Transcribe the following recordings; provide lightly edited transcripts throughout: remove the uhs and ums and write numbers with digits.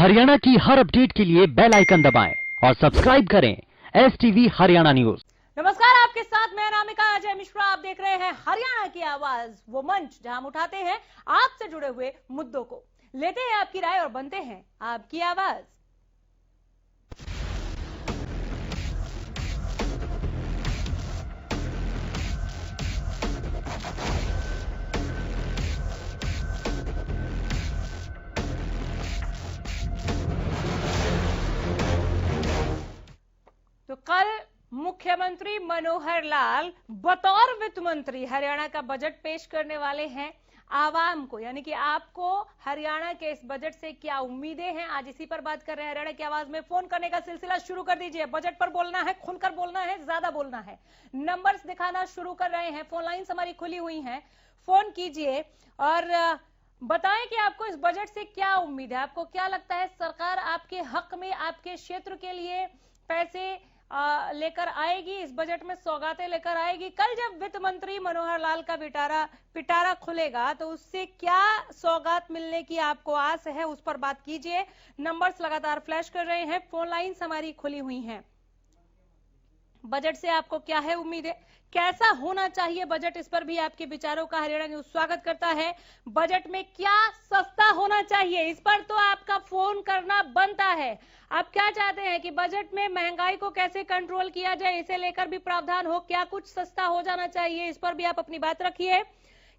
हरियाणा की हर अपडेट के लिए बेल आइकन दबाएं और सब्सक्राइब करें STV हरियाणा न्यूज। नमस्कार, आपके साथ मैं अनामिका अजय मिश्रा। आप देख रहे हैं हरियाणा की आवाज, वो मंच जहां हम उठाते हैं आपसे जुड़े हुए मुद्दों को, लेते हैं आपकी राय और बनते हैं आपकी आवाज। तो कल मुख्यमंत्री मनोहर लाल बतौर वित्त मंत्री हरियाणा का बजट पेश करने वाले हैं आवाम को, यानी कि आपको हरियाणा के इस बजट से क्या उम्मीदें हैं, आज इसी पर बात कर रहे हैं। हरियाणा की आवाज में फोन करने का सिलसिला शुरू कर दीजिए। बजट पर बोलना है, खुलकर बोलना है, ज्यादा बोलना है। नंबर्स दिखाना शुरू कर रहे हैं, फोन लाइन्स हमारी खुली हुई हैं, फोन कीजिए और बताएं कि आपको इस बजट से क्या उम्मीद है। आपको क्या लगता है सरकार आपके हक में, आपके क्षेत्र के लिए पैसे लेकर आएगी, इस बजट में सौगातें लेकर आएगी? कल जब वित्त मंत्री मनोहर लाल का पिटारा खुलेगा तो उससे क्या सौगात मिलने की आपको आस है, उस पर बात कीजिए। नंबर्स लगातार फ्लैश कर रहे हैं, फोन लाइन्स हमारी खुली हुई हैं। बजट से आपको क्या है उम्मीद है, कैसा होना चाहिए बजट, इस पर भी आपके विचारों का हरियाणा न्यूज स्वागत करता है। बजट में क्या सस्ता होना चाहिए, इस पर तो आपका फोन करना बनता है। आप क्या चाहते हैं कि बजट में महंगाई को कैसे कंट्रोल किया जाए, इसे लेकर भी प्रावधान हो, क्या कुछ सस्ता हो जाना चाहिए, इस पर भी आप अपनी बात रखिए।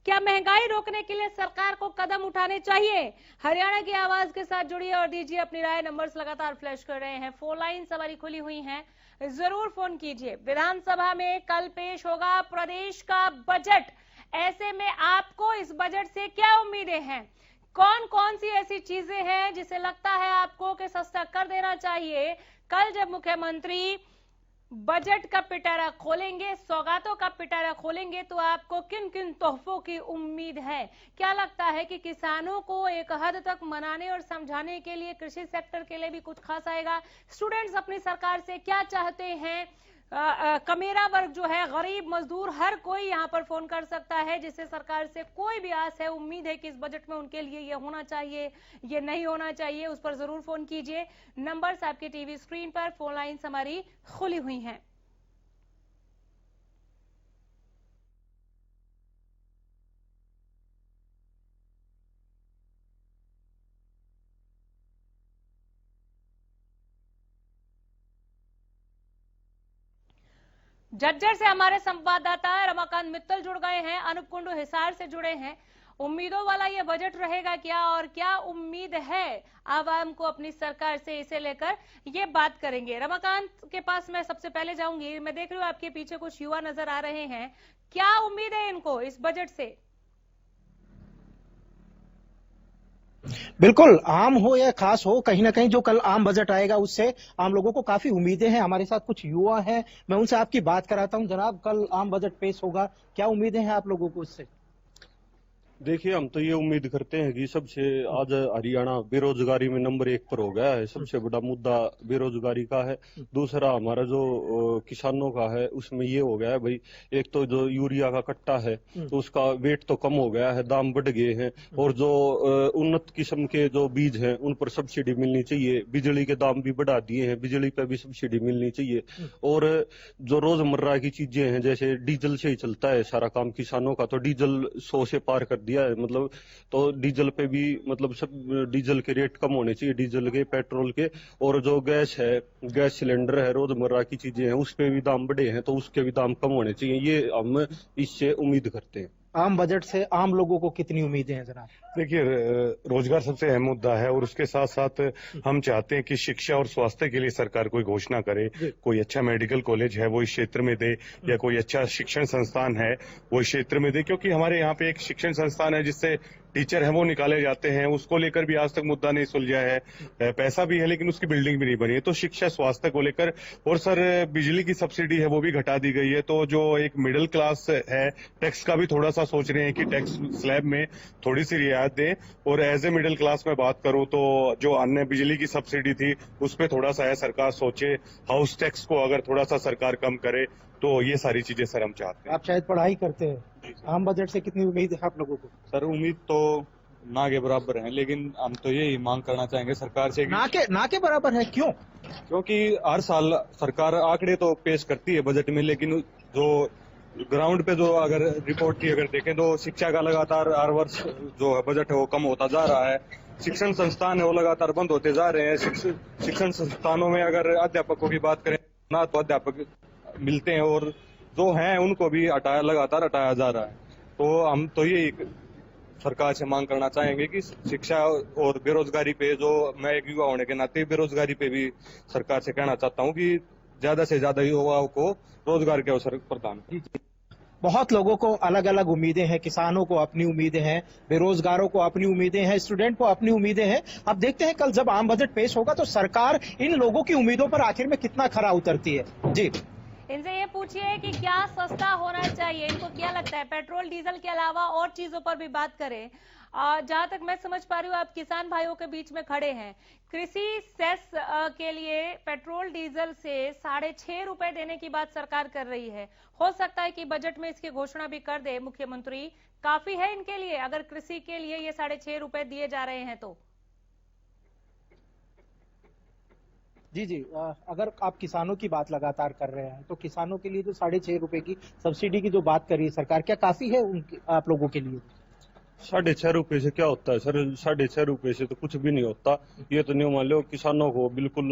क्या महंगाई रोकने के लिए सरकार को कदम उठाने चाहिए? हरियाणा की आवाज के साथ जुड़िए और दीजिए अपनी राय। नंबर्स लगातार फ्लैश कर रहे हैं, फोन लाइन हमारी खुली हुई हैं, जरूर फोन कीजिए। विधानसभा में कल पेश होगा प्रदेश का बजट, ऐसे में आपको इस बजट से क्या उम्मीदें हैं? कौन कौन सी ऐसी चीजें हैं जिसे लगता है आपको कि सस्ता कर देना चाहिए? कल जब मुख्यमंत्री बजट का पिटारा खोलेंगे, सौगातों का पिटारा खोलेंगे, तो आपको किन किन तोहफों की उम्मीद है? क्या लगता है कि किसानों को एक हद तक मनाने और समझाने के लिए कृषि सेक्टर के लिए भी कुछ खास आएगा? स्टूडेंट्स अपनी सरकार से क्या चाहते हैं? कमेरा वर्ग जो है, गरीब मजदूर, हर कोई यहां पर फोन कर सकता है जिससे सरकार से कोई भी आस है, उम्मीद है कि इस बजट में उनके लिए ये होना चाहिए, ये नहीं होना चाहिए, उस पर जरूर फोन कीजिए। नंबर्स आपके टीवी स्क्रीन पर, फोन लाइन्स हमारी खुली हुई हैं। झज्जर से हमारे संवाददाता रमाकांत मित्तल जुड़ गए हैं, अनूप कुंडू हिसार से जुड़े हैं। उम्मीदों वाला ये बजट रहेगा क्या, और क्या उम्मीद है आवाम को अपनी सरकार से, इसे लेकर ये बात करेंगे। रमाकांत के पास मैं सबसे पहले जाऊंगी। मैं देख रही हूँ आपके पीछे कुछ युवा नजर आ रहे हैं, क्या उम्मीद है इनको इस बजट से? बिल्कुल, आम हो या खास हो, कहीं ना कहीं जो कल आम बजट आएगा उससे आम लोगों को काफी उम्मीदें हैं। हमारे साथ कुछ युवा हैं, मैं उनसे आपकी बात कराता हूं। जनाब, कल आम बजट पेश होगा, क्या उम्मीदें हैं आप लोगों को उससे? देखिए, हम तो ये उम्मीद करते हैं कि सबसे आज हरियाणा बेरोजगारी में नंबर 1 पर हो गया है। सबसे बड़ा मुद्दा बेरोजगारी का है। दूसरा हमारा जो किसानों का है, उसमें ये हो गया है भाई, एक तो जो यूरिया का कट्टा है तो उसका वेट तो कम हो गया है, दाम बढ़ गए हैं, और जो उन्नत किस्म के जो बीज हैं उन पर सब्सिडी मिलनी चाहिए। बिजली के दाम भी बढ़ा दिए हैं, बिजली पर भी सब्सिडी मिलनी चाहिए। और जो रोजमर्रा की चीजें हैं, जैसे डीजल से ही चलता है सारा काम किसानों का, तो डीजल 100 से पार कर दिया है, मतलब तो डीजल पे भी मतलब सब डीजल के रेट कम होने चाहिए, डीजल के, पेट्रोल के। और जो गैस है, गैस सिलेंडर है, रोजमर्रा की चीजें हैं, उस पे भी दाम बढ़े हैं, तो उसके भी दाम कम होने चाहिए। ये हम इससे उम्मीद करते हैं। आम बजट से आम लोगों को कितनी उम्मीदें हैं जनाब? देखिए, रोजगार सबसे अहम मुद्दा है, और उसके साथ साथ हम चाहते हैं कि शिक्षा और स्वास्थ्य के लिए सरकार कोई घोषणा करे। कोई अच्छा मेडिकल कॉलेज है वो इस क्षेत्र में दे, या कोई अच्छा शिक्षण संस्थान है वो इस क्षेत्र में दे, क्योंकि हमारे यहाँ पे एक शिक्षण संस्थान है जिससे टीचर है वो निकाले जाते हैं, उसको लेकर भी आज तक मुद्दा नहीं सुलझा है। पैसा भी है लेकिन उसकी बिल्डिंग भी नहीं बनी है। तो शिक्षा स्वास्थ्य को लेकर, और सर बिजली की सब्सिडी है वो भी घटा दी गई है। तो जो एक मिडिल क्लास है, टैक्स का भी थोड़ा सा सोच रहे हैं कि टैक्स स्लैब में थोड़ी सी रियायत दें। और एज ए मिडिल क्लास में बात करूं तो जो अन्य बिजली की सब्सिडी थी उस पर थोड़ा सा है सरकार सोचे। हाउस टैक्स को अगर थोड़ा सा सरकार कम करे तो ये सारी चीजें सर हम चाहते हैं। आप शायद पढ़ाई करते हैं, आम बजट से कितनी उम्मीद है आप लोगों को? सर उम्मीद तो ना के बराबर हैं, लेकिन हम तो यही मांग करना चाहेंगे सरकार से कि ना के बराबर है। क्यों? क्योंकि हर साल सरकार आंकड़े तो पेश करती है बजट में, लेकिन जो ग्राउंड पे जो अगर रिपोर्ट की अगर देखें तो शिक्षा का लगातार हर वर्ष जो बजट है वो कम होता जा रहा है। शिक्षण संस्थान है वो लगातार बंद होते जा रहे हैं। शिक्षण संस्थानों में अगर अध्यापकों की बात करें ना तो अध्यापक मिलते हैं और जो हैं उनको भी लगातार हटाया जा रहा है। तो हम तो ये सरकार से मांग करना चाहेंगे कि शिक्षा और बेरोजगारी पे, जो मैं एक युवा होने के नाते बेरोजगारी पे भी सरकार से कहना चाहता हूँ कि ज्यादा से ज्यादा युवाओं को रोजगार के अवसर प्रदान। बहुत लोगों को अलग अलग उम्मीदें हैं, किसानों को अपनी उम्मीदें हैं, बेरोजगारों को अपनी उम्मीदें हैं, स्टूडेंट को अपनी उम्मीदें हैं। अब देखते हैं कल जब आम बजट पेश होगा तो सरकार इन लोगों की उम्मीदों पर आखिर में कितना खरा उतरती है। जी, इनसे ये पूछिए कि क्या सस्ता होना चाहिए, इनको क्या लगता है। पेट्रोल डीजल के अलावा और चीजों पर भी बात करें। जहां तक मैं समझ पा रही हूँ आप किसान भाइयों के बीच में खड़े हैं। कृषि सेस के लिए पेट्रोल डीजल से 6.5 रुपए देने की बात सरकार कर रही है। हो सकता है कि बजट में इसकी घोषणा भी कर दे मुख्यमंत्री। काफी है इनके लिए अगर कृषि के लिए ये 6.5 रुपए दिए जा रहे हैं तो? जी, अगर आप किसानों की बात लगातार कर रहे हैं तो किसानों के लिए जो 6.5 रुपए की सब्सिडी की जो बात कर रही है सरकार, क्या काफी है आप लोगों के लिए? 6.5 रुपए से क्या होता है सर? 6.5 रुपए से तो कुछ भी नहीं होता। ये तो नहीं मान लो, किसानों को बिल्कुल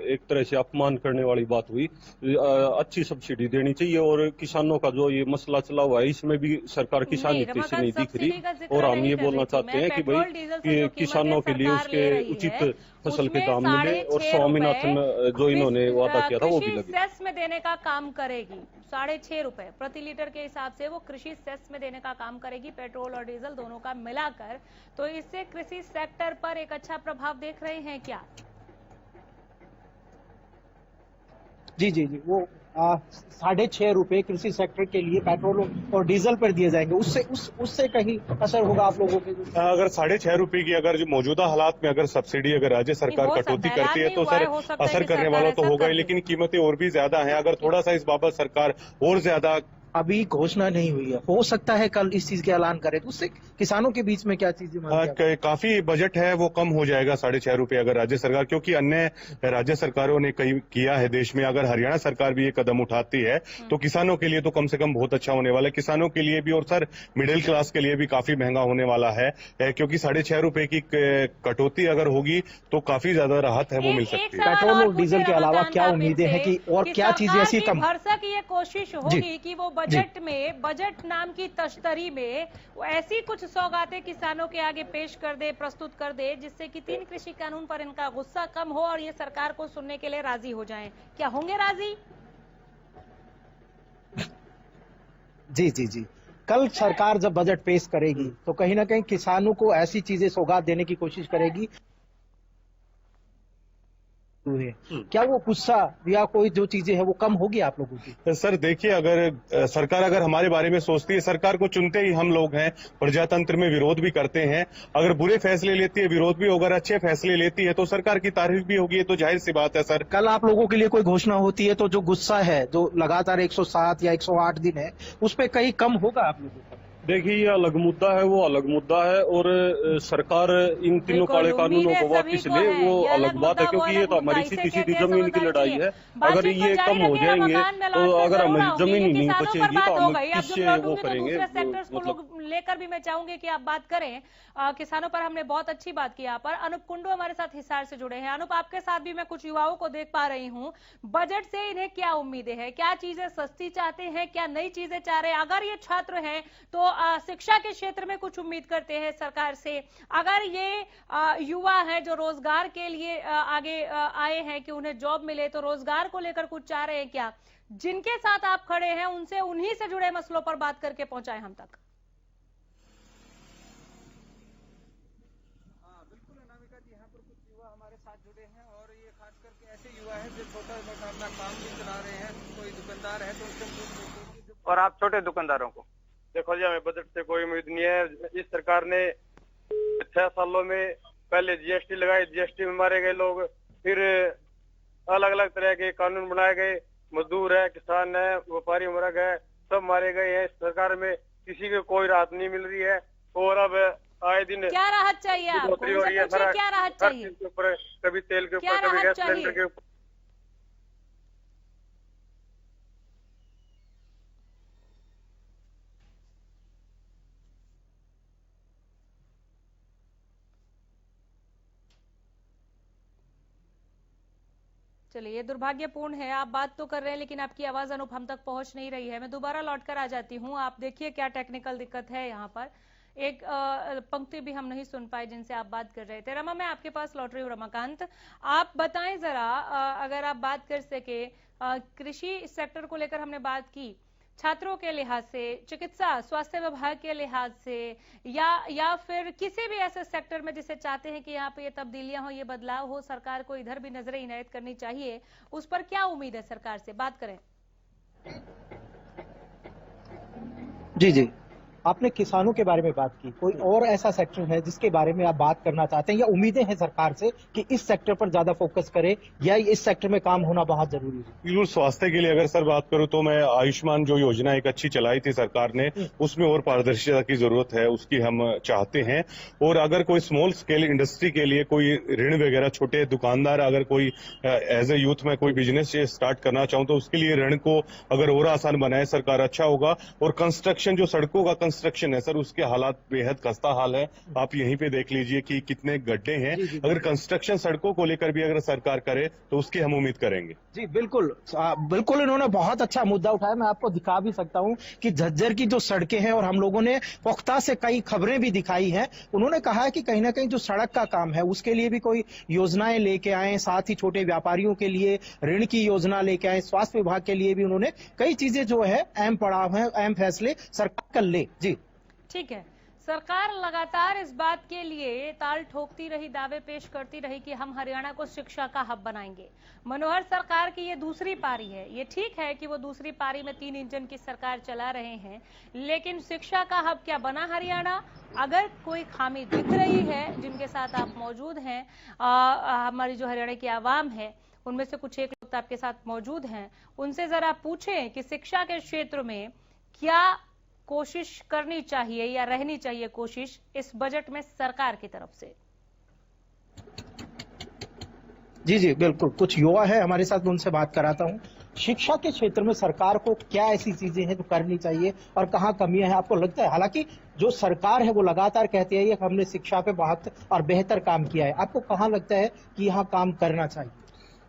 एक तरह से अपमान करने वाली बात हुई। अच्छी सब्सिडी देनी चाहिए और किसानों का जो ये मसला चला हुआ है इसमें भी सरकार किसान हित से नहीं दिख रही। और हम ये बोलना चाहते हैं कि भाई किसानों के लिए उसके उचित फसल के दाम मिले और स्वामीनाथन जो इन्होंने वादा किया था वो भी लगे। सेस में देने का काम करेगी। 6.5 रुपए प्रति लीटर के हिसाब से वो कृषि सेस में देने का काम करेगी, पेट्रोल और डीजल दोनों का मिलाकर। तो इससे कृषि सेक्टर पर एक अच्छा प्रभाव देख रहे हैं क्या? जी, वो 6.5 रुपए कृषि सेक्टर के लिए पेट्रोल और डीजल पर दिए जाएंगे, उससे कहीं असर होगा आप लोगों के? अगर 6.5 रुपए की अगर जो मौजूदा हालात में अगर सब्सिडी अगर राज्य सरकार कटौती करती है तो सर असर करने वाला तो होगा ही, लेकिन कीमतें और भी ज्यादा हैं। अगर थोड़ा सा इस बाबत सरकार और ज्यादा, अभी घोषणा नहीं हुई है, हो सकता है कल इस चीज के ऐलान करे तो उससे किसानों के बीच में क्या चीजें काफी बजट है वो कम हो जाएगा 6.5 रुपए अगर राज्य सरकार, क्योंकि अन्य राज्य सरकारों ने कई किया है देश में। अगर हरियाणा सरकार भी ये कदम उठाती है तो किसानों के लिए तो कम से कम बहुत अच्छा होने वाला है, किसानों के लिए भी और सर मिडिल क्लास के लिए भी काफी महंगा होने वाला है, क्योंकि 6.5 रुपए की कटौती अगर होगी तो काफी ज्यादा राहत है वो मिल सकती है। पेट्रोल और डीजल के अलावा क्या उम्मीदें हैं कि और क्या चीजें ऐसी कम? भरसक ये कोशिश होगी कि वो बजट में, बजट नाम की तश्तरी में वो ऐसी कुछ सौगातें किसानों के आगे पेश कर दे, प्रस्तुत कर दे, जिससे कि 3 कृषि कानून पर इनका गुस्सा कम हो और ये सरकार को सुनने के लिए राजी हो जाएं। क्या होंगे राजी? जी, कल सरकार जब बजट पेश करेगी तो कहीं ना कहीं किसानों को ऐसी चीजें सौगात देने की कोशिश करेगी। क्या वो गुस्सा या कोई जो चीजें है वो कम होगी आप लोगों की? सर देखिए, अगर सरकार अगर हमारे बारे में सोचती है, सरकार को चुनते ही हम लोग हैं, प्रजातंत्र में विरोध भी करते हैं। अगर बुरे फैसले लेती है विरोध भी होगा, अच्छे फैसले लेती है तो सरकार की तारीफ भी होगी, ये तो जाहिर सी बात है सर। कल आप लोगों के लिए कोई घोषणा होती है तो जो गुस्सा है जो लगातार 107 या 108 दिन है उस पर कहीं कम होगा आप लोगों का? देखिए, ये अलग मुद्दा है, वो अलग मुद्दा है और सरकार इन तीनों काले कानूनों को वापस ले वो अलग बात है, क्योंकि ये तो हमारी सीधी सीधी जमीन की लड़ाई है। अगर ये कम हो जाएंगे तो अगर हमारी जमीन ही नहीं बचेगी तो हम किससे वो करेंगे? मतलब लेकर भी मैं चाहूंगी कि आप बात करें। किसानों पर हमने बहुत अच्छी बात की यहाँ पर। अनुप कुंडू हमारे साथ हिसार से जुड़े हैं। अनुप, आपके साथ भी मैं कुछ युवाओं को देख पा रही हूँ। बजट से इन्हें क्या उम्मीदें हैं? क्या चीजें सस्ती चाहते हैं, क्या नई चीजें चाह रहे हैं? अगर ये छात्र हैं तो शिक्षा के क्षेत्र में कुछ उम्मीद करते हैं सरकार से। अगर ये युवा हैं जो रोजगार के लिए आगे आए हैं कि उन्हें जॉब मिले, तो रोजगार को लेकर कुछ चाह रहे हैं क्या? जिनके साथ आप खड़े हैं उनसे उन्हीं से जुड़े मसलों पर बात करके पहुंचाएं हम तक। बिल्कुल अनामिका जी, यहाँ पर कुछ युवा हमारे साथ जुड़े हैं और ये खास करके ऐसे युवा हैं जो छोटा मोटा अपना काम भी चला रहे हैं। कोई दुकानदार है तो उससे, और आप छोटे दुकानदारों को देखो जी, हमें बजट से कोई उम्मीद नहीं है। इस सरकार ने 6 सालों में पहले जीएसटी लगाई, जीएसटी में मारे गए लोग, फिर अलग अलग तरह के कानून बनाए गए, मजदूर है, किसान है, व्यापारी वर्ग है, सब मारे गए हैं। इस सरकार में किसी को कोई राहत नहीं मिल रही है और अब आए दिन क्या राहत चाहिए आपको? बढ़ोतरी हो रही है। पूछिए, क्या राहत हर चाहिए? चीज के ऊपर, कभी तेल के क्या ऊपर, कभी राहत गैस चाहिए? सिलेंडर के ऊपर। चलिए, ये दुर्भाग्यपूर्ण है। आप बात तो कर रहे हैं लेकिन आपकी आवाज अनुप हम तक पहुंच नहीं रही है। मैं दोबारा लौटकर आ जाती हूँ। आप देखिए क्या टेक्निकल दिक्कत है यहाँ पर। एक पंक्ति भी हम नहीं सुन पाए जिनसे आप बात कर रहे थे। रमा, मैं आपके पास लौट रही हूँ। रमाकांत, आप बताएं जरा, अगर आप बात कर सके, कृषि सेक्टर को लेकर हमने बात की, छात्रों के लिहाज से, चिकित्सा स्वास्थ्य विभाग के लिहाज से, या फिर किसी भी ऐसे सेक्टर में जिसे चाहते हैं कि यहाँ पे ये तब्दीलियां हो, ये बदलाव हो, सरकार को इधर भी नजरें इनायत करनी चाहिए, उस पर क्या उम्मीद है सरकार से? बात करें। जी जी, आपने किसानों के बारे में बात की, कोई और ऐसा सेक्टर है जिसके बारे में आप बात करना चाहते हैं, या उम्मीदें हैं सरकार से कि इस सेक्टर पर ज्यादा फोकस करे, या इस सेक्टर में काम होना बहुत जरूरी है? बिल्कुल, स्वास्थ्य के लिए अगर सर बात करूं तो मैं आयुष्मान जो योजना एक अच्छी चलाई थी सरकार ने, उसमें और पारदर्शिता की जरूरत है, उसकी हम चाहते हैं। और अगर कोई स्मॉल स्केल इंडस्ट्री के लिए कोई ऋण वगैरह, छोटे दुकानदार अगर कोई एज ए यूथ में कोई बिजनेस स्टार्ट करना चाहूं तो उसके लिए ऋण को अगर और आसान बनाए सरकार, अच्छा होगा। और कंस्ट्रक्शन, जो सड़कों का कंस्ट्रक्शन है सर, उसके हालात बेहद खस्ता हाल है। आप यहीं पे देख लीजिए कि कितने गड्ढे हैं। अगर कंस्ट्रक्शन सड़कों को लेकर भी अगर सरकार करे तो उसकी हम उम्मीद करेंगे। जी बिल्कुल, बिल्कुल इन्होंने बहुत अच्छा मुद्दा उठाया। मैं आपको दिखा भी सकता हूं कि झज्जर की जो सड़कें हैं, और हम लोगों ने पुख्ता से कई खबरें भी दिखाई हैं, उन्होंने कहा है कि कहीं ना कहीं जो सड़क का काम है उसके लिए भी कोई योजनाएं लेके आए, साथ ही छोटे व्यापारियों के लिए ऋण की योजना लेके आए, स्वास्थ्य विभाग के लिए भी उन्होंने कई चीजें जो है अहम पड़ाव है, अहम फैसले सरकार कर ले। जी ठीक है, सरकार लगातार इस बात के लिए ताल ठोकती रही, दावे पेश करती रही कि हम हरियाणा को शिक्षा का हब बनाएंगे। मनोहर सरकार की ये दूसरी पारी है। ये ठीक है कि वो दूसरी पारी में 3 इंजन की सरकार चला रहे हैं, लेकिन शिक्षा का हब क्या बना हरियाणा? अगर कोई खामी दिख रही है जिनके साथ आप मौजूद हैं, हमारी जो हरियाणा की आवाम है, उनमें से कुछ एक लोग आपके साथ मौजूद हैं, उनसे जरा पूछें कि शिक्षा के क्षेत्र में क्या कोशिश करनी चाहिए या रहनी चाहिए कोशिश इस बजट में सरकार की तरफ से। जी जी बिल्कुल, कुछ युवा है हमारे साथ, उनसे बात कराता हूं। शिक्षा के क्षेत्र में सरकार को क्या ऐसी चीजें हैं जो करनी चाहिए और कहाँ कमियां हैं आपको लगता है? हालांकि जो सरकार है वो लगातार कहती है कि हमने शिक्षा पे बहुत और बेहतर काम किया है, आपको कहाँ लगता है कि यहाँ काम करना चाहिए?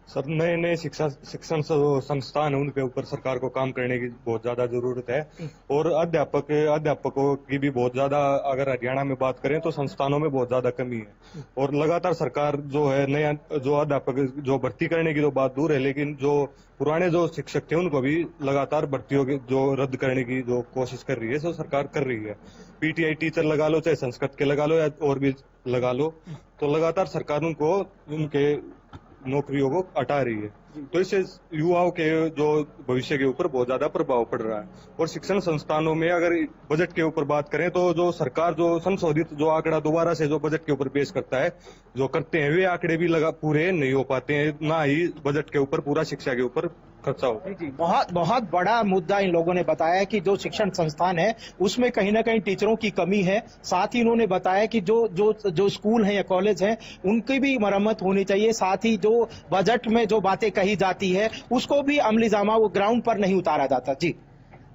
सर, नए नए शिक्षण संस्थान है, उनके ऊपर सरकार को काम करने की बहुत ज्यादा जरूरत है। और अध्यापकों की भी बहुत ज्यादा, अगर हरियाणा में बात करें तो संस्थानों में बहुत ज्यादा कमी है। और लगातार सरकार जो है नया जो अध्यापक जो भर्ती करने की तो बात दूर है, लेकिन जो पुराने जो शिक्षक थे उनको भी लगातार भर्तियों की जो रद्द करने की जो कोशिश कर रही है, सो सरकार कर रही है। पीटीआई टीचर लगा लो, चाहे संस्कृत के लगा लो या और भी लगा लो, तो लगातार सरकार उनको उनके नौकरियों को हटा रही है। तो इससे युवाओं के जो भविष्य के ऊपर बहुत ज्यादा प्रभाव पड़ रहा है। और शिक्षण संस्थानों में अगर बजट के ऊपर बात करें तो जो सरकार जो संशोधित जो आंकड़ा दोबारा से जो बजट के ऊपर पेश करता है, जो करते हैं, वे आंकड़े भी पूरे नहीं हो पाते हैं, ना ही बजट के ऊपर पूरा शिक्षा के ऊपर खर्चा हो। बहुत बहुत बड़ा मुद्दा इन लोगों ने बताया कि जो शिक्षण संस्थान है उसमें कहीं ना कहीं टीचरों की कमी है। साथ ही उन्होंने बताया कि जो स्कूल हैं या कॉलेज हैं उनकी भी मरम्मत होनी चाहिए। साथ ही जो बजट में जो बातें कही जाती है उसको भी अमली जामा वो ग्राउंड पर नहीं उतारा जाता। जी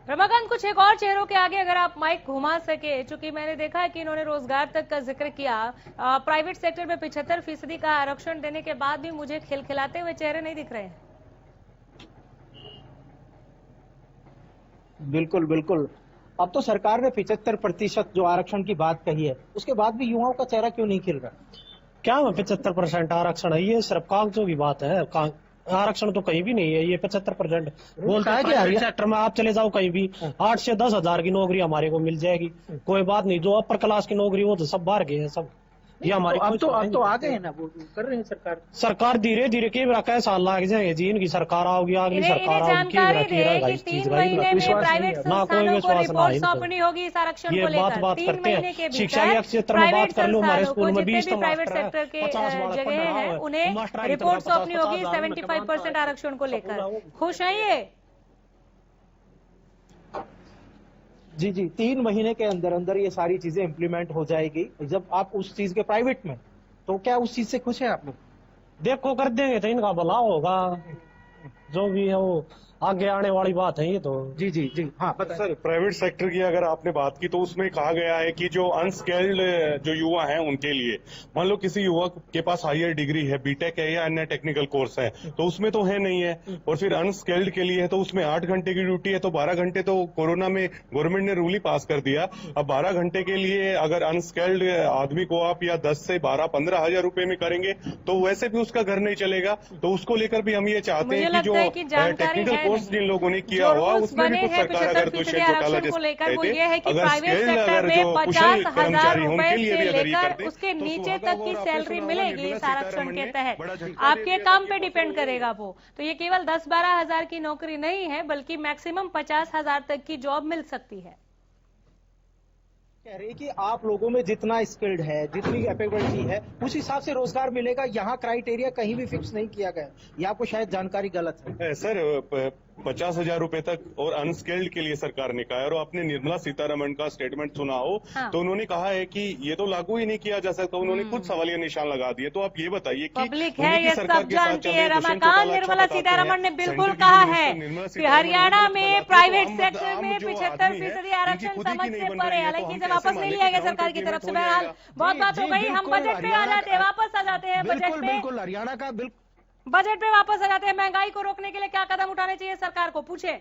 रमाकांत, कुछ एक और चेहरों के आगे अगर आप माइक घुमा सके, चूंकि मैंने देखा है कि इन्होंने रोजगार तक का जिक्र किया। प्राइवेट सेक्टर में 75% का आरक्षण देने के बाद भी मुझे खिलखिलाते हुए चेहरे नहीं दिख रहे हैं। बिल्कुल बिल्कुल, अब तो सरकार ने 75% जो आरक्षण की बात कही है, उसके बाद भी युवाओं का चेहरा क्यों नहीं खिल रहा? क्या 75% आरक्षण है? ये सिर्फ कागजों की बात है, आरक्षण तो कहीं भी नहीं है। ये 75% बोलता है कि हर सेक्टर में आप चले जाओ कहीं भी 8 से 10 हजार की नौकरी हमारे को मिल जाएगी। कोई बात नहीं, जो अपर क्लास की नौकरी वो तो सब बाहर गए हैं सब। ये हमारे अब तो आ गए हैं ना, वो कर रहे हैं सरकार धीरे धीरे के कई साल लग जाएंगे जी। इनकी सरकार आओगी, अगली सरकार आओगी, ये बात करते हैं। शिक्षा के क्षेत्र में बात कर लो, हमारे स्कूल में 20 प्राइवेट सेक्टर के जगह है, उन्हें रिपोर्ट सौंपनी होगी 75% आरक्षण को लेकर। खुश है ये? जी जी, 3 महीने के अंदर अंदर ये सारी चीजें इम्प्लीमेंट हो जाएगी। जब आप उस चीज के प्राइवेट में, तो क्या उस चीज से खुश है आप लोग? देखो कर देंगे तो इनका भला होगा, जो भी है वो आगे आने वाली बात है ये तो। जी जी जी, हाँ बताइए। सर, प्राइवेट सेक्टर की अगर आपने बात की तो उसमें कहा गया है कि जो अनस्किल्ड जो युवा हैं उनके लिए, मान लो किसी युवा के पास हायर डिग्री है, बीटेक है या अन्य टेक्निकल कोर्स है, तो उसमें तो है नहीं है, और फिर अनस्किल्ड के लिए है तो उसमें 8 घंटे की ड्यूटी है, तो 12 घंटे तो कोरोना में गवर्नमेंट ने रूल ही पास कर दिया। अब 12 घंटे के लिए अगर अनस्किल्ड आदमी को आप या 10 से 12-15 हजार रुपए में करेंगे तो वैसे भी उसका घर नहीं चलेगा। तो उसको लेकर भी हम ये चाहते हैं कि जो टेक्निकल कोर्स जिन लोगों ने किया हुआ उसमें भी कुछ सरकार अगर तो शेड घोटाला को लेकर वो जैसे ये है कि अगर प्राइवेट स्किल्ड सेक्टर अगर में जो कुशल 50,000 कर्मचारी रुपए उनके लिए भी से अगर ये कर लेकर दे उसके तो नीचे सुहागा तक की और सैलरी ऑपरेशन मिलेगी निर्मला इस आरक्षण सीतारमण के ने तहत। बड़ा झटका आपके दे दिया काम कि पे डिपेंड करेगा वो, तो ये केवल 10-12 हजार की नौकरी नहीं है, बल्कि मैक्सिमम 50,000 तक की जॉब मिल सकती है। कह रहे हैं कि आप लोगों में जितना स्किल्ड है, जितनी कैपेबिलिटी है, उस हिसाब से रोजगार मिलेगा। यहाँ क्राइटेरिया कहीं भी फिक्स नहीं किया गया। ये आपको शायद जानकारी गलत है। सर 50,000 रुपए तक और अनस्किल्ड के लिए सरकार ने कहा है। और आपने निर्मला सीतारमण का स्टेटमेंट सुना हो हाँ। तो उन्होंने कहा है कि ये तो लागू ही नहीं किया जा सकता। उन्होंने खुद सवालिया निशान लगा दिए। तो आप ये बताइए कि पब्लिक है ये सब जानती है। रमाकांत, निर्मला सीतारमण ने बिल्कुल कहा है कि हरियाणा में प्राइवेट सेक्टर में 75% आरक्षण समझ से परे। हालांकि जब वापस नहीं लिया गया सरकार की तरफ से। बहरहाल बहुत बात हो गई, हम बजट पे आ जाते हैं, वापस आ जाते हैं बजट पे। बिल्कुल हरियाणा का बिल्कुल बजट पे वापस आ जाते हैं। महंगाई को रोकने के लिए क्या कदम उठाने चाहिए सरकार को, पूछे।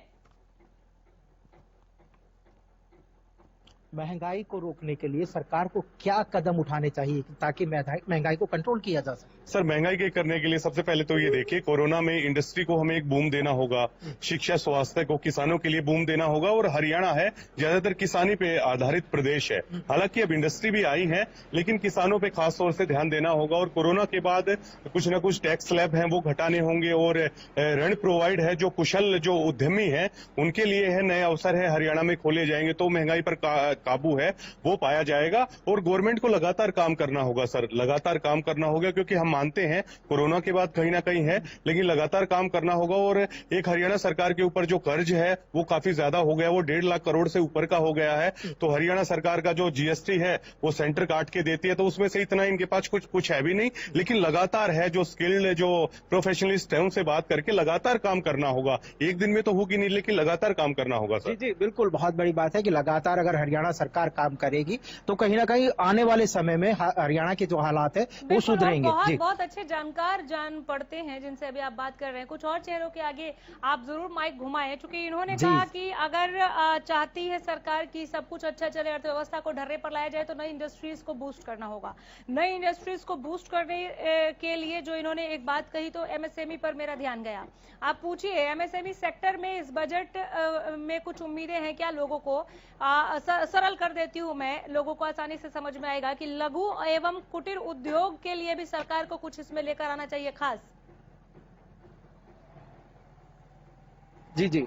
महंगाई को रोकने के लिए सरकार को क्या कदम उठाने चाहिए ताकि महंगाई को कंट्रोल किया जा सके? सर, महंगाई के करने के लिए सबसे पहले तो ये देखिए, कोरोना में इंडस्ट्री को हमें एक बूम देना होगा, शिक्षा स्वास्थ्य को, किसानों के लिए बूम देना होगा। और हरियाणा है ज्यादातर किसानी पे आधारित प्रदेश है। हालांकि अब इंडस्ट्री भी आई है, लेकिन किसानों पे खास तौर से ध्यान देना होगा। और कोरोना के बाद कुछ न कुछ टैक्स स्लैब है वो घटाने होंगे। और ऋण प्रोवाइड है, जो कुशल जो उद्यमी है उनके लिए है, नए अवसर है हरियाणा में खोले जाएंगे। तो महंगाई पर काबू है वो पाया जाएगा। और गवर्नमेंट को लगातार काम करना होगा सर, लगातार काम करना होगा, क्योंकि हम मानते हैं कोरोना के बाद कहीं ना कहीं है, लेकिन लगातार काम करना होगा। और एक हरियाणा सरकार के ऊपर जो कर्ज है वो काफी ज्यादा हो गया, वो 1.5 लाख करोड़ से ऊपर का हो गया है। तो हरियाणा सरकार का जो जीएसटी है वो सेंटर काट के देती है, तो उसमें से इतना इनके पास कुछ है भी नहीं। लेकिन लगातार है, जो स्किल्ड जो प्रोफेशनलिस्ट है उनसे बात करके लगातार काम करना होगा। एक दिन में तो होगी नहीं, लेकिन लगातार काम करना होगा सर। जी जी बिल्कुल, बहुत बड़ी बात है कि लगातार अगर हरियाणा सरकार काम करेगी तो कहीं ना कहीं आने वाले समय में हरियाणा के जो हालात है वो सुधरेंगे। बहुत अच्छे जानकार जान पड़ते हैं जिनसे अभी आप बात कर रहे हैं। कुछ और चेहरों के आगे आप जरूर माइक घुमाएं, क्योंकि इन्होंने कहा कि अगर चाहती है सरकार की सब कुछ अच्छा चले, अर्थव्यवस्था को ढर्रे पर लाया जाए, तो नई इंडस्ट्रीज को बूस्ट करना होगा। नई इंडस्ट्रीज को बूस्ट करने के लिए जो इन्होंने एक बात कही, तो एमएसएमई पर मेरा ध्यान गया। आप पूछिए एमएसएमई सेक्टर में इस बजट में कुछ उम्मीदें हैं क्या लोगों को? सरल कर देती हूं मैं, लोगों को आसानी से समझ में आएगा कि लघु एवं कुटीर उद्योग के लिए भी सरकार को कुछ इसमें लेकर आना चाहिए खास। जी जी,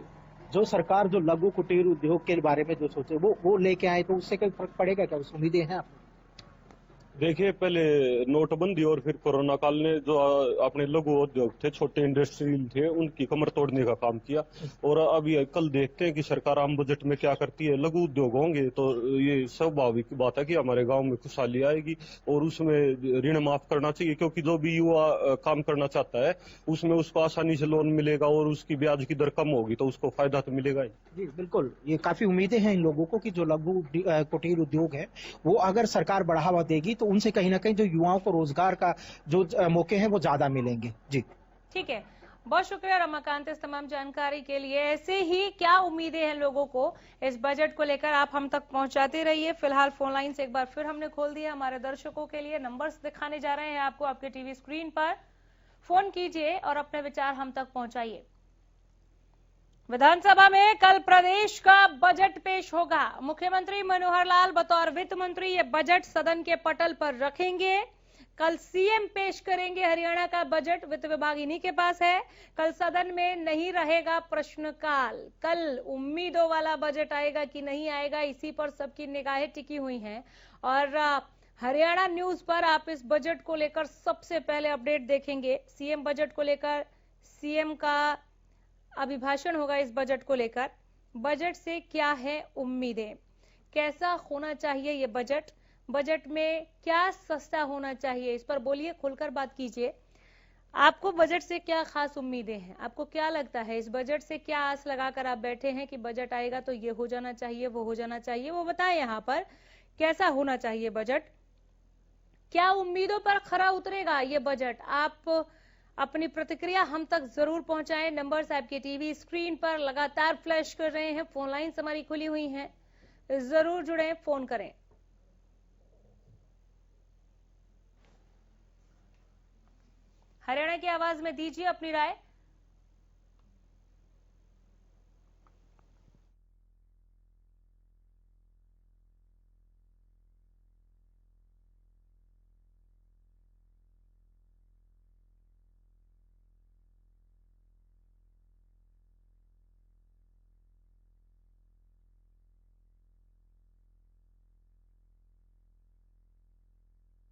जो सरकार जो लघु कुटीर उद्योग के बारे में जो सोचे वो लेके आए, तो उससे कोई फर्क पड़ेगा क्या? उस उम्मीदें हैं आप? देखिए, पहले नोटबंदी और फिर कोरोना काल ने जो अपने लघु उद्योग थे, छोटे इंडस्ट्रियल थे, उनकी कमर तोड़ने का काम किया। और अभी कल देखते हैं कि सरकार आम बजट में क्या करती है। लघु उद्योग होंगे तो ये स्वाभाविक बात है कि हमारे गांव में खुशहाली आएगी। और उसमें ऋण माफ करना चाहिए, क्योंकि जो भी युवा काम करना चाहता है उसमें उसको आसानी से लोन मिलेगा और उसकी ब्याज की दर कम होगी, तो उसको फायदा तो मिलेगा ही। जी बिल्कुल, ये काफी उम्मीदें हैं इन लोगों को कि जो लघु कुटीर उद्योग है वो अगर सरकार बढ़ावा देगी तो उनसे कहीं ना कहीं जो युवाओं को रोजगार का जो मौके हैं वो ज्यादा मिलेंगे। जी ठीक है, बहुत शुक्रिया रमाकांत इस तमाम जानकारी के लिए। ऐसे ही क्या उम्मीदें हैं लोगों को इस बजट को लेकर, आप हम तक पहुंचाते रहिए। फिलहाल फोन लाइन से एक बार फिर हमने खोल दिया हमारे दर्शकों के लिए। नंबर्स दिखाने जा रहे हैं आपको आपके टीवी स्क्रीन पर। फोन कीजिए और अपने विचार हम तक पहुंचाइए। विधानसभा में कल प्रदेश का बजट पेश होगा। मुख्यमंत्री मनोहर लाल बतौर वित्त मंत्री ये बजट सदन के पटल पर रखेंगे। कल सीएम पेश करेंगे हरियाणा का बजट, वित्त विभाग इन्हीं के पास है। कल सदन में नहीं रहेगा प्रश्नकाल। कल उम्मीदों वाला बजट आएगा कि नहीं आएगा, इसी पर सबकी निगाहें टिकी हुई हैं। और हरियाणा न्यूज पर आप इस बजट को लेकर सबसे पहले अपडेट देखेंगे। सीएम बजट को लेकर सीएम का अभिभाषण होगा इस बजट को लेकर। बजट से क्या है उम्मीदें? कैसा होना चाहिए ये बजट, बजट में क्या सस्ता होना चाहिए, इस पर बोलिए, खुलकर बात कीजिए। आपको बजट से क्या खास उम्मीदें हैं, आपको क्या लगता है इस बजट से, क्या आस लगाकर आप बैठे हैं कि बजट आएगा तो ये हो जाना चाहिए, वो हो जाना चाहिए, वो बताएं यहाँ पर कैसा होना चाहिए बजट, क्या उम्मीदों पर खरा उतरेगा ये बजट। आप अपनी प्रतिक्रिया हम तक जरूर पहुंचाएं। नंबर्स आपके टीवी स्क्रीन पर लगातार फ्लैश कर रहे हैं, फोन लाइन्स हमारी खुली हुई हैं, जरूर जुड़ें, फोन करें। हरियाणा की आवाज में दीजिए अपनी राय।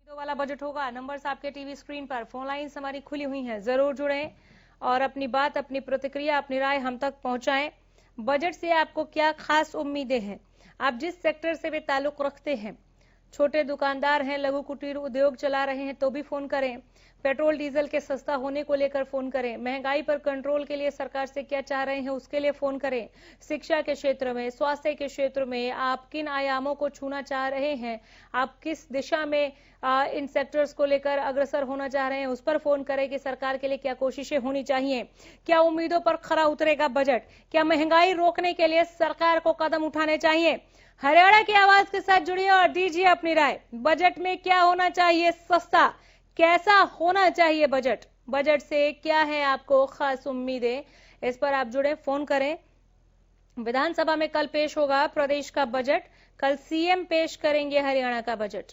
वाला बजट होगा, नंबर्स आपके टीवी स्क्रीन पर, फोन लाइन्स हमारी खुली हुई हैं, जरूर जुड़ें और अपनी बात, अपनी प्रतिक्रिया, अपनी राय हम तक पहुंचाएं। बजट से आपको क्या खास उम्मीदें हैं, आप जिस सेक्टर से भी ताल्लुक रखते हैं, छोटे दुकानदार हैं, लघु कुटीर उद्योग चला रहे हैं तो भी फोन करें, पेट्रोल डीजल के सस्ता होने को लेकर फोन करें, महंगाई पर कंट्रोल के लिए सरकार से क्या चाह रहे हैं उसके लिए फोन करें, शिक्षा के क्षेत्र में, स्वास्थ्य के क्षेत्र में आप किन आयामों को छूना चाह रहे हैं, आप किस दिशा में इन सेक्टर्स को लेकर अग्रसर होना चाह रहे हैं उस पर फोन करें कि सरकार के लिए क्या कोशिशें होनी चाहिए, क्या उम्मीदों पर खरा उतरेगा बजट, क्या महंगाई रोकने के लिए सरकार को कदम उठाने चाहिए। हरियाणा की आवाज के साथ जुड़िए और दीजिए अपनी राय, बजट में क्या होना चाहिए सस्ता, कैसा होना चाहिए बजट, बजट से क्या है आपको खास उम्मीदें, इस पर आप जुड़े, फोन करें। विधानसभा में कल पेश होगा प्रदेश का बजट, कल सीएम पेश करेंगे हरियाणा का बजट।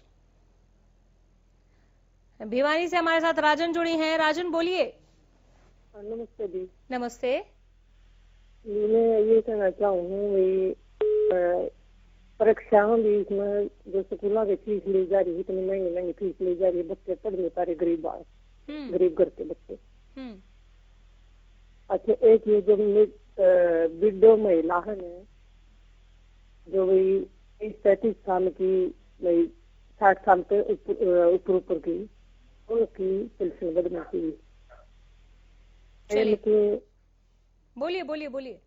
भिवानी से हमारे साथ राजन जुड़ी हैं, राजन बोलिए। नमस्ते दी। नमस्ते। मैं ये कहना चाहूँ परीक्षाओं भी इसमें जो स्कूलों की फीस ली जा रही है, इतनी महंगी महंगी फीस ली जा रही है, बच्चे पढ़ नहीं पा रहे, गरीब घर के बच्चे। अच्छा, एक ये जो विडो महिला है जो भाई 30-35 साल की, भाई 60 साल के ऊपर की, उनकी पेंशन बढ़ना चाहिए। बोलिए बोलिए बोलिए।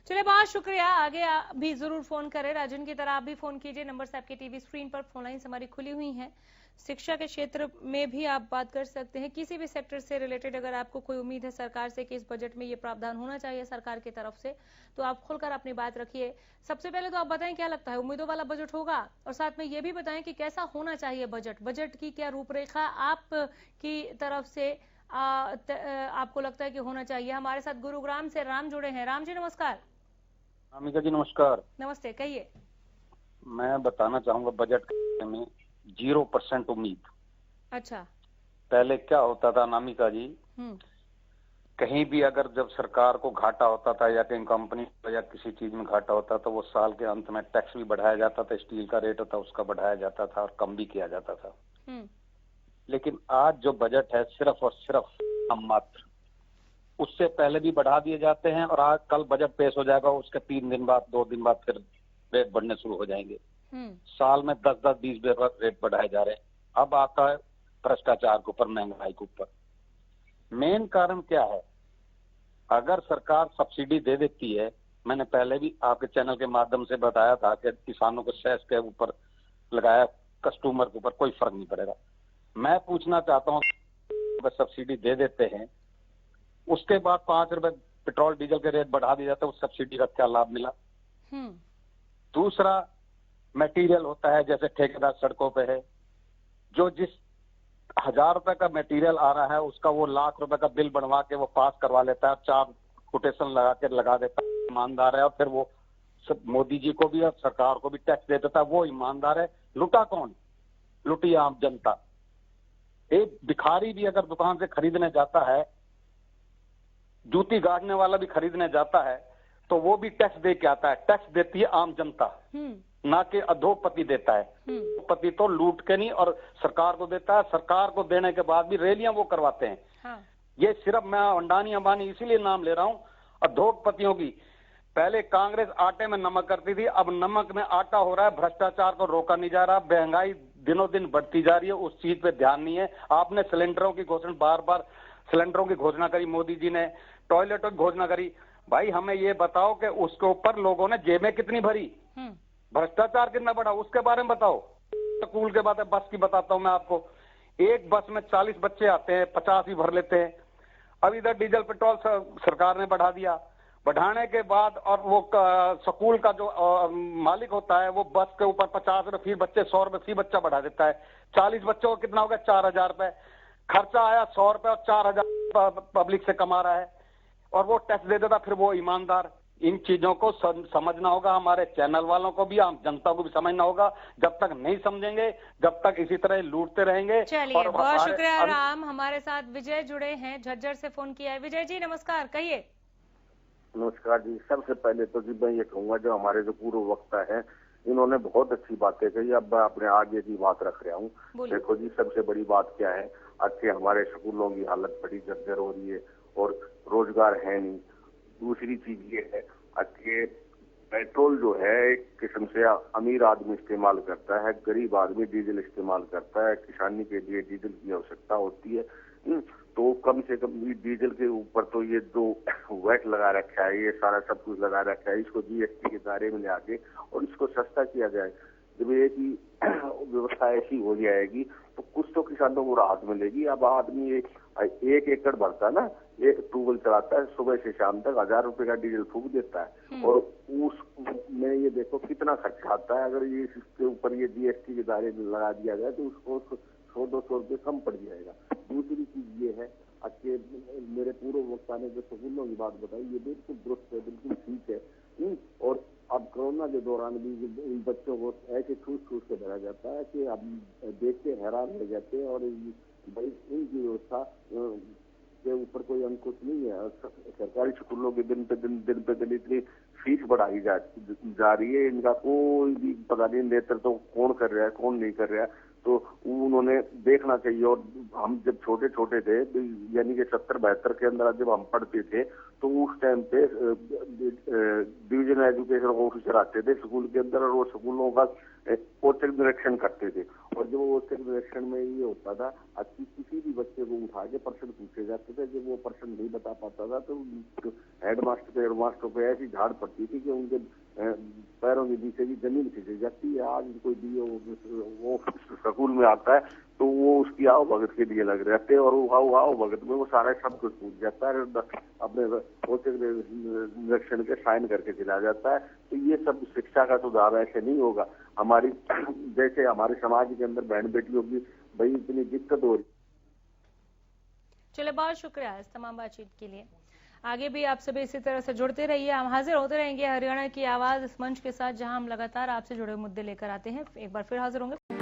चलिए, बहुत शुक्रिया, आगे भी जरूर फोन करें, राजन की तरह आप भी फोन कीजिए, नंबर आपके टीवी स्क्रीन पर, फोन लाइन्स हमारी खुली हुई हैं। शिक्षा के क्षेत्र में भी आप बात कर सकते हैं, किसी भी सेक्टर से रिलेटेड अगर आपको कोई उम्मीद है सरकार से कि इस बजट में ये प्रावधान होना चाहिए सरकार की तरफ से, तो आप खुलकर अपनी बात रखिए। सबसे पहले तो आप बताएं क्या लगता है, उम्मीदों वाला बजट होगा, और साथ में ये भी बताएं कि कैसा होना चाहिए बजट, बजट की क्या रूपरेखा आप की तरफ से आपको लगता है कि होना चाहिए। हमारे साथ गुरुग्राम से राम जुड़े हैं। राम जी नमस्कार। अमिका जी नमस्कार। नमस्ते, कहिए। मैं बताना चाहूंगा बजट में 0% उम्मीद। अच्छा। पहले क्या होता था अनामिका जी, कहीं भी अगर जब सरकार को घाटा होता था या कहीं कंपनी या किसी चीज में घाटा होता था, वो साल के अंत में टैक्स भी बढ़ाया जाता था, स्टील का रेट होता उसका बढ़ाया जाता था और कम भी किया जाता था। लेकिन आज जो बजट है सिर्फ और सिर्फ हम मात्र, उससे पहले भी बढ़ा दिए जाते हैं और आज कल बजट पेश हो जाएगा, उसके 3 दिन बाद 2 दिन बाद फिर रेट बढ़ने शुरू हो जाएंगे। साल में 10-10, 20 रेट बढ़ाए जा रहे हैं। अब आता है भ्रष्टाचार के ऊपर, महंगाई के ऊपर। मेन कारण क्या है, अगर सरकार सब्सिडी दे देती है, मैंने पहले भी आपके चैनल के माध्यम से बताया था कि किसानों को सेस के ऊपर लगाया, कस्टमर के ऊपर कोई फर्क नहीं पड़ेगा। मैं पूछना चाहता हूँ, सब्सिडी दे देते हैं, उसके बाद 5 रुपए पेट्रोल डीजल के रेट बढ़ा दिया जाता है, उस सब्सिडी का क्या लाभ मिला। दूसरा मटेरियल होता है, जैसे ठेकेदार सड़कों पे है, जो जिस 1000 रुपए का मटेरियल आ रहा है उसका वो लाख रुपए का बिल बनवा के वो पास करवा लेता है, 4 कोटेशन लगा के लगा देता है, ईमानदार है। और फिर वो सब मोदी जी को भी और सरकार को भी टैक्स दे देता है, वो ईमानदार है। लुटा कौन? लुटी आम जनता। एक भिखारी भी अगर दुकान से खरीदने जाता है, जूती गाड़ने वाला भी खरीदने जाता है, तो वो भी टैक्स दे के आता है। टैक्स देती है आम जनता, ना कि अधोपति देता है। अधोपति तो लूट के नहीं और सरकार को देता है, सरकार को देने के बाद भी रैलियां वो करवाते हैं। ये सिर्फ मैं अंडानी अंबानी इसीलिए नाम ले रहा हूं, अधोपतियों की। पहले कांग्रेस आटे में नमक करती थी, अब नमक में आटा हो रहा है। भ्रष्टाचार को रोका नहीं जा रहा, महंगाई दिनों दिन बढ़ती जा रही है, उस चीज पे ध्यान नहीं है। आपने सिलेंडरों की घोषणा, बार बार सिलेंडरों की घोषणा करी, मोदी जी ने टॉयलेटों की घोषणा करी। भाई हमें ये बताओ कि उसके ऊपर लोगों ने जेबें कितनी भरी, भ्रष्टाचार कितना बढ़ा, उसके बारे में बताओ। स्कूल के बाद बस की बताता हूं मैं आपको। एक बस में 40 बच्चे आते हैं, 50 ही भर लेते हैं। अब इधर डीजल पेट्रोल सरकार ने बढ़ा दिया। बढ़ाने के बाद और वो स्कूल का जो मालिक होता है वो बस के ऊपर 50 रुपए फी, बच्चे 100 रुपए फी बच्चा बढ़ा देता है। 40 बच्चों को कितना होगा? 4000 रुपए खर्चा आया, 100 रुपए और 4000 पब्लिक से कमा रहा है और वो टैक्स दे देता। फिर वो ईमानदार। इन चीजों को समझना होगा, हमारे चैनल वालों को भी, आम जनता को भी समझना होगा। जब तक नहीं समझेंगे, जब तक इसी तरह लूटते रहेंगे। चलिए, बहुत शुक्रिया राम। हमारे साथ विजय जुड़े हैं, झज्जर से फोन किया है। विजय जी नमस्कार, कहिए। नमस्कार जी। सबसे पहले तो जी मैं ये कहूंगा, जो हमारे जो पूर्व वक्ता है इन्होंने बहुत अच्छी बातें कही। अब मैं अपने आगे की बात रख रहा हूँ। देखो जी, सबसे बड़ी बात क्या है, अच्छे हमारे स्कूलों की हालत बड़ी जर्जर हो रही है और रोजगार है नहीं। दूसरी चीज ये है, अच्छे पेट्रोल जो है एक किस्म से अमीर आदमी इस्तेमाल करता है, गरीब आदमी डीजल इस्तेमाल करता है। किसानी के लिए डीजल की आवश्यकता होती है, तो कम से कम डीजल के ऊपर तो ये जो वैट लगा रखा है, ये सारा सब कुछ लगा रखा है, इसको जीएसटी के दायरे में ले आके और इसको सस्ता किया जाए। जब ये की व्यवस्था ऐसी हो जाएगी तो कुछ तो किसानों को राहत मिलेगी। अब आदमी एक एकड़ भरता है ना, एक ट्यूबवेल चलाता है, सुबह से शाम तक 1000 रुपए का डीजल फूक देता है और उस में ये देखो कितना खर्चा आता है। अगर ये इसके ऊपर ये जीएसटी के दायरे में लगा दिया जाए तो उसको 100-200 रुपये कम पड़ जाएगा। दूसरी चीज ये है, अच्छे मेरे पूर्व वक्ता ने जो स्कूलों की बात बताई, ये बिल्कुल दुरुस्त है, बिल्कुल ठीक है। और अब कोरोना के दौरान भी इन बच्चों को ऐसे ठूस के भरा जाता है कि अब देख के हैरान हो जाते हैं। और भाई इनकी व्यवस्था के ऊपर कोई अंकुश नहीं है। सरकारी स्कूलों के दिन पे दिन इतनी फीस बढ़ाई जा रही है, इनका कोई भी पता नहीं नेतृत्व कौन कर रहा है, कौन नहीं कर रहा है। तो उन्होंने देखना चाहिए। और हम जब छोटे छोटे थे, यानी कि 70-72 के अंदर जब हम पढ़ते थे, तो उस टाइम पे डिवीजन एजुकेशन ऑफिसर आते थे स्कूल के अंदर और वो स्कूलों का औचक निरीक्षण करते थे। और जब वो औचक निरीक्षण में ये होता था, किसी भी बच्चे को उठा के प्रश्न पूछे जाते थे। जब वो प्रश्न नहीं बता पाता था तो हेडमास्टर पे ऐसी झाड़ पड़ती थी कि उनके पैरों के नीचे की जमीन खिंच जाती है। आज कोई वो स्कूल में आता है तो वो उसकी आओ भगत के लिए लग रहते हैं और वो आओ भगत में वो सारा सब कुछ पूछ जाता है, अपने औचक निरीक्षण के साइन करके चला जाता है। तो ये सब शिक्षा का सुधार ऐसे नहीं होगा। हमारी जैसे हमारे समाज के अंदर बहन बेटियों की भाई इतनी दिक्कत हो रही। चलिए, बहुत शुक्रिया इस तमाम बातचीत के लिए। आगे भी आप सभी इसी तरह से जुड़ते रहिए। हम हाजिर होते रहेंगे हरियाणा की आवाज इस मंच के साथ, जहां हम लगातार आपसे जुड़े मुद्दे लेकर आते हैं। एक बार फिर हाजिर होंगे।